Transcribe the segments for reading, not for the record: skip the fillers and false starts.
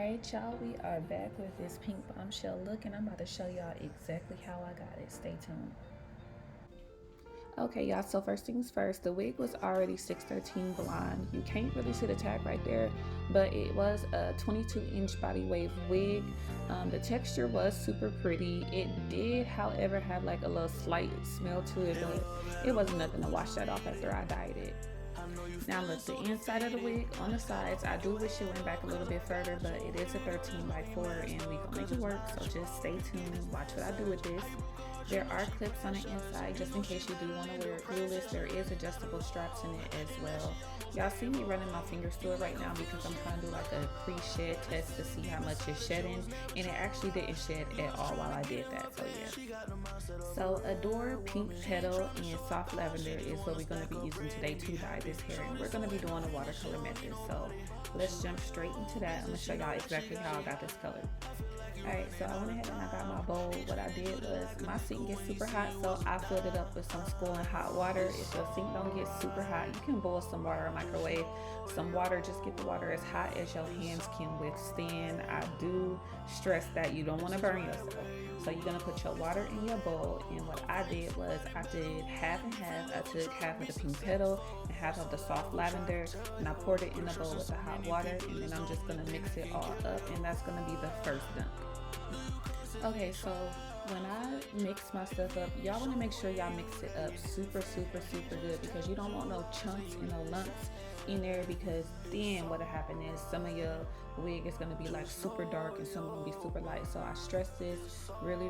Alright, y'all, we are back with this pink bombshell look, and I'm about to show y'all exactly how I got it. Stay tuned. Okay, y'all, so first things first, the wig was already 613 blonde. You can't really see the tag right there, but it was a 22-inch body wave wig. The texture was super pretty. It did, however, have like a little slight smell to it, but it wasn't nothing to wash that off after I dyed it. Now look, the inside of the wig on the sides, I do wish it went back a little bit further, but it is a 13 by 4 and we gonna make it work, so just stay tuned, watch what I do with this. There are clips on the inside just in case you do want to wear it glueless. There is adjustable straps in it as well. Y'all see me running my fingers through it right now because I'm trying to do like a pre-shed test to see how much it's shedding, and it actually didn't shed at all while I did that, so yeah. So Adore Pink Petal and Soft Lavender is what we're going to be using today to dye this hair, and we're going to be doing a watercolor method, so let's jump straight into that. I'm going to show y'all exactly how I got this color. Alright, so I went ahead and I got my bowl. What I did was, my sink gets super hot, so I filled it up with some scalding hot water. If your sink don't get super hot, you can boil some water or microwave some water. Just get the water as hot as your hands can withstand. I do stress that you don't want to burn yourself. So you're going to put your water in your bowl, and what I did was I did half and half. I took half of the pink petal and half of the soft lavender, and I poured it in the bowl with the hot water, and then I'm just going to mix it all up, and that's going to be the first dunk. Okay, so when I mix my stuff up, y'all want to make sure y'all mix it up super good, because you don't want no chunks and no lumps in there, because then what'll happen is some of your wig is going to be like super dark and some will be super light. So I stress this really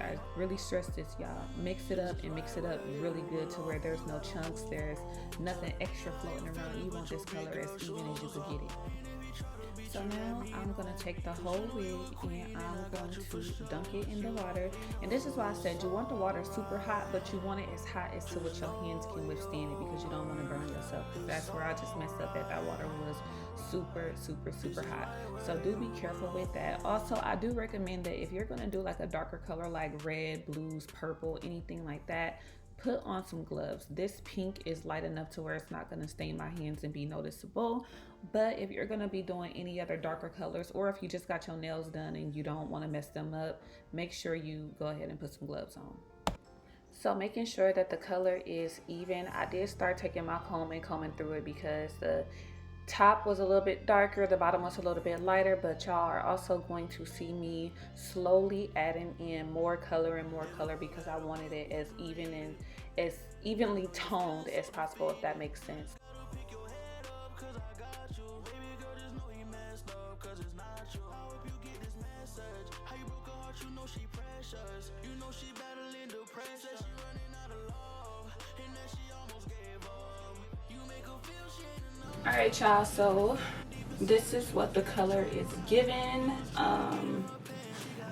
I really stress this, y'all. Mix it up and mix it up really good to where there's no chunks, there's nothing extra floating around. You want this color as even as you could get it. So now I'm going to take the whole wig and I'm going to dunk it in the water. And this is why I said you want the water super hot, but you want it as hot as to what your hands can withstand it, because you don't want to burn yourself. Because that's where I just messed up, that water was super hot. So do be careful with that. Also, I do recommend that if you're going to do like a darker color like red, blues, purple, anything like that, put on some gloves. This pink is light enough to where it's not going to stain my hands and be noticeable. But if you're going to be doing any other darker colors, or if you just got your nails done and you don't want to mess them up, make sure you go ahead and put some gloves on. So making sure that the color is even, I did start taking my comb and combing through it, because the top was a little bit darker, the bottom was a little bit lighter, but y'all are also going to see me slowly adding in more color and more color, because I wanted it as even and as evenly toned as possible, if that makes sense. All right, y'all, so this is what the color is given.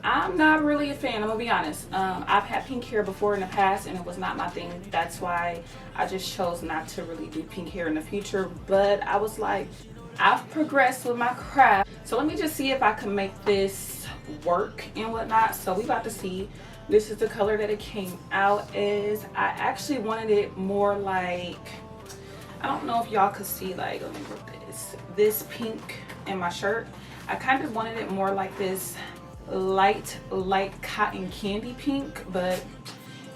I'm not really a fan, I'm gonna be honest. I've had pink hair before in the past and it was not my thing. That's why I just chose not to really do pink hair in the future. But I was like, I've progressed with my craft, so let me just see if I can make this work and whatnot. So we about to see. This is the color that it came out as. I actually wanted it more like, I don't know if y'all could see, like, let me put this pink in my shirt. I kind of wanted it more like this light cotton candy pink, but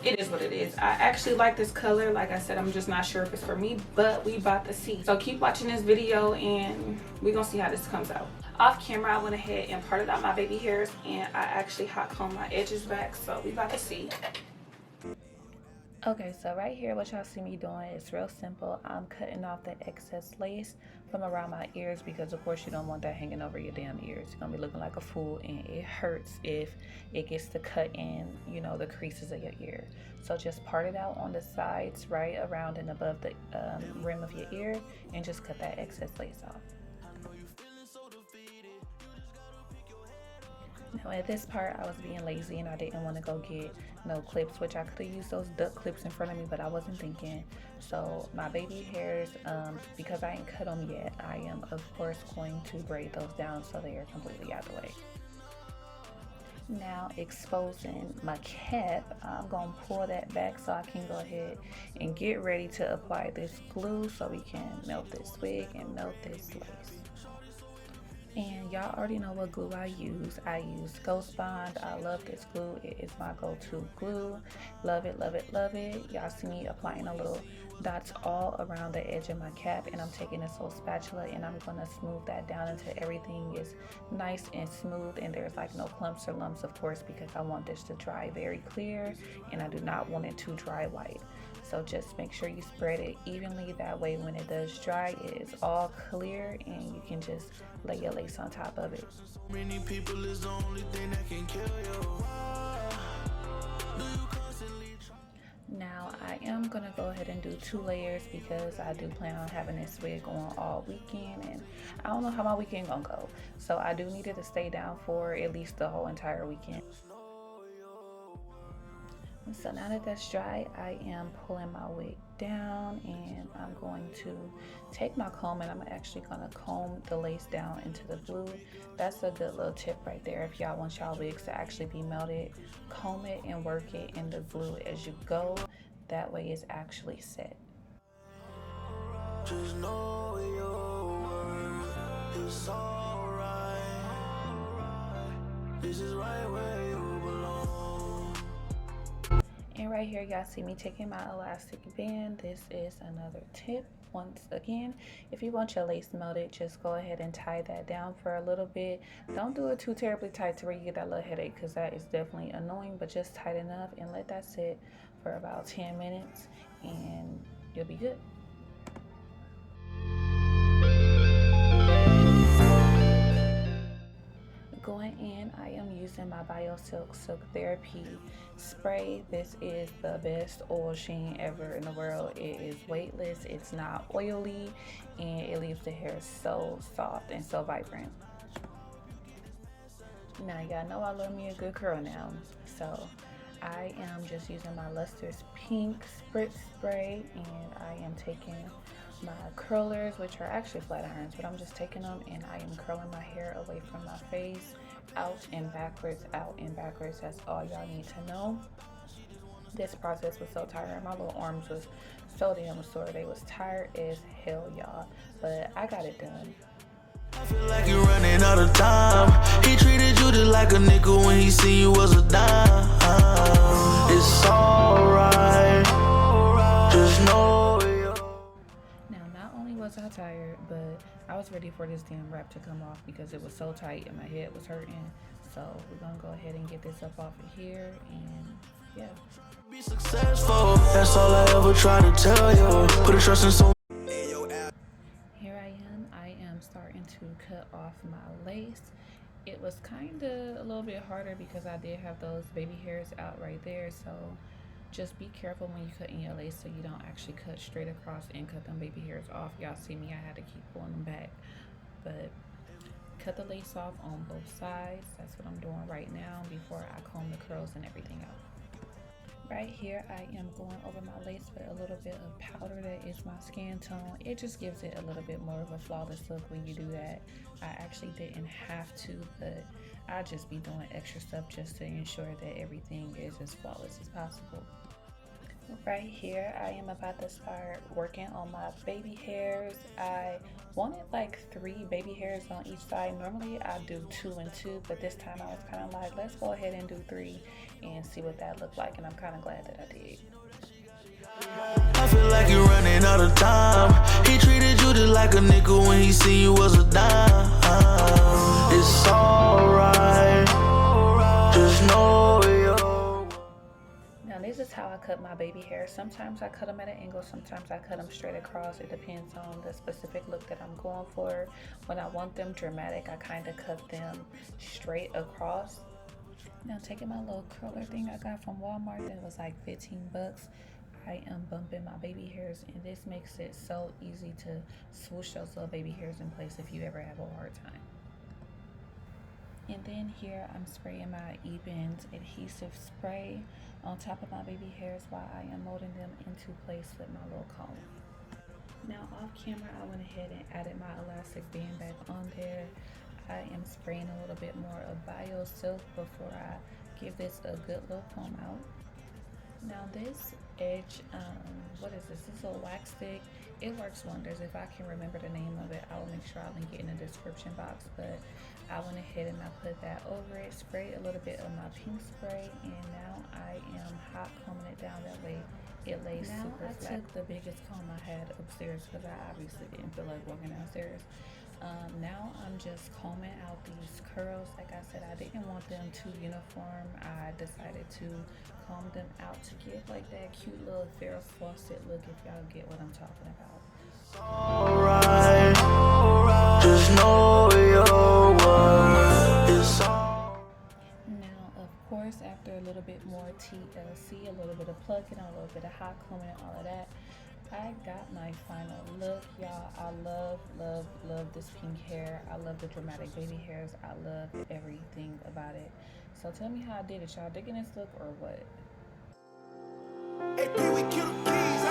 it is what it is. I actually like this color. Like I said, I'm just not sure if it's for me, but we about to see. So keep watching this video and we're gonna see how this comes out. Off camera, I went ahead and parted out my baby hairs, and I actually hot combed my edges back, so we about to see. Okay, so right here, what y'all see me doing is real simple. I'm cutting off the excess lace from around my ears, because of course you don't want that hanging over your damn ears. You're gonna be looking like a fool, and it hurts if it gets to cut in, you know, the creases of your ear. So just part it out on the sides, right around and above the rim of your ear, and just cut that excess lace off. Now at this part, I was being lazy and I didn't want to go get no clips, which I could have used those duck clips in front of me, but I wasn't thinking. So my baby hairs, because I ain't cut them yet, I am of course going to braid those down so they are completely out of the way. Now exposing my cap, I'm gonna pull that back so I can go ahead and get ready to apply this glue so we can melt this wig and melt this lace. And y'all already know what glue I use. I use Ghost Bond. I love this glue. It is my go-to glue. Love it, love it, love it. Y'all see me applying a little dots all around the edge of my cap, and I'm taking this little spatula and I'm gonna smooth that down until everything is nice and smooth and there's like no clumps or lumps, of course, because I want this to dry very clear and I do not want it to dry white. So just make sure you spread it evenly, that way when it does dry, it is all clear and you can just lay your lace on top of it. Many people is the only thing that can kill you. Now I am gonna go ahead and do 2 layers because I do plan on having this wig on all weekend, and I don't know how my weekend gonna go, so I do need it to stay down for at least the whole entire weekend. So now that that's dry, I am pulling my wig down and I'm going to take my comb and I'm actually going to comb the lace down into the glue. That's a good little tip right there. If y'all want y'all wigs to actually be melted, comb it and work it in the glue as you go. That way it's actually set. Just know your worth is alright. This is right where you belong. And right here, y'all see me taking my elastic band. This is another tip. Once again, if you want your lace melted, just go ahead and tie that down for a little bit. Don't do it too terribly tight to where you get that little headache, because that is definitely annoying, but just tight enough and let that sit for about 10 minutes and you'll be good. Going in, I am using my BioSilk Silk Therapy spray. This is the best oil sheen ever in the world. It is weightless, it's not oily, and it leaves the hair so soft and so vibrant. Now y'all know I love me a good curl now, so I am just using my Luster's Pink Spritz Spray, and I am taking my curlers, which are actually flat irons, but I'm just taking them and I am curling my hair away from my face, out and backwards, out and backwards. That's all y'all need to know. This process was so tiring. My little arms was so damn sore. They was tired as hell, y'all, but I got it done. I feel like you're running out of time. He treated you just like a nickel when he seen you was a dime. It's alright. Just know. Was I tired, but I was ready for this damn wrap to come off because it was so tight and my head was hurting. So we're gonna go ahead and get this up off of here, and yeah. Be successful. That's all I ever try to tell you. Put a trust in so. Here I am starting to cut off my lace. It was kind of a little bit harder because I did have those baby hairs out right there, so just be careful when you cut in your lace so you don't actually cut straight across and cut them baby hairs off. Y'all see me, I had to keep pulling them back, but cut the lace off on both sides. That's what I'm doing right now before I comb the curls and everything out. Right here, I am going over my lace with a little bit of powder that is my skin tone. It just gives it a little bit more of a flawless look when you do that. I actually didn't have to, but I just be doing extra stuff just to ensure that everything is as flawless as possible. Right here, I am about to start working on my baby hairs. I wanted like 3 baby hairs on each side. Normally I do 2 and 2, but this time I was kind of like, let's go ahead and do 3 and see what that looked like, and I'm kind of glad that I did. I feel like you're running out of time. He treated you just like a nickel when he seen you was a dime. It's alright. Just know you. Now this is how I cut my baby hair. Sometimes I cut them at an angle, sometimes I cut them straight across. It depends on the specific look that I'm going for. When I want them dramatic, I kind of cut them straight across. Now taking my little curler thing I got from Walmart that was like 15 bucks. I am bumping my baby hairs, and this makes it so easy to swoosh those little baby hairs in place if you ever have a hard time. And then here I'm spraying my Ebens adhesive spray on top of my baby hairs while I am molding them into place with my little comb. Now off camera, I went ahead and added my elastic band back on there. I am spraying a little bit more of BioSilk before I give this a good little comb out. Now this edge, what is this? This is a wax stick. It works wonders. If I can remember the name of it, I will make sure I'll link it in the description box. But I went ahead and I put that over it, sprayed a little bit of my pink spray, and now I am hot combing it down that way it lays super flat. I took the biggest comb I had upstairs because I obviously didn't feel like walking downstairs. Now I'm just combing out these curls. Like I said, I didn't want them too uniform. I decided to comb them out to give like that cute little Farrah Fawcett look, if y'all get what I'm talking about. Alright, just know your worth is all. Now, of course, after a little bit more TLC, a little bit of plucking, a little bit of hot combing and all of that, I got my final look, y'all. I love this pink hair. I love the dramatic baby hairs. I love everything about it. So tell me how I did it. Y'all digging this look or what? Hey, we kill the keys,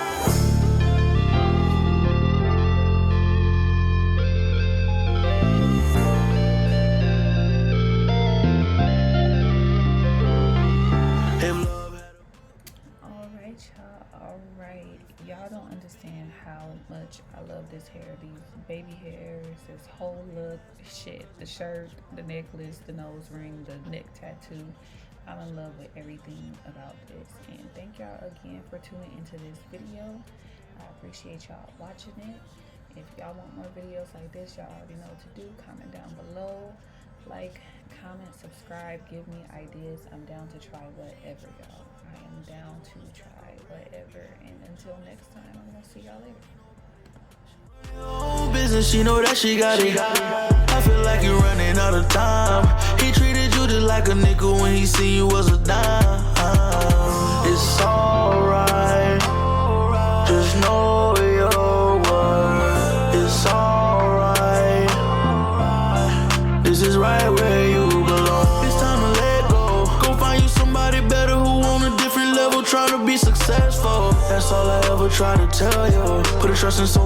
Y'all don't understand how much I love this hair, these baby hairs, this whole look, shit, the shirt, the necklace, the nose ring, the neck tattoo. I'm in love with everything about this, and thank y'all again for tuning into this video. I appreciate y'all watching it. If y'all want more videos like this, y'all already know what to do. Comment down below, like, comment, subscribe, give me ideas. I'm down to try whatever, y'all. I am down to try whatever, and until next time, I'm gonna see y'all later. Business, she know that she got it. I feel like you're running out of time. He treated you just like a nickel when he seen you was a dime. It's alright, just know your worth. It's alright, this is right where you belong. It's time to let go. Go find you somebody better who on a different level, trying to be successful. That's all I ever try to tell you. Put a trust in so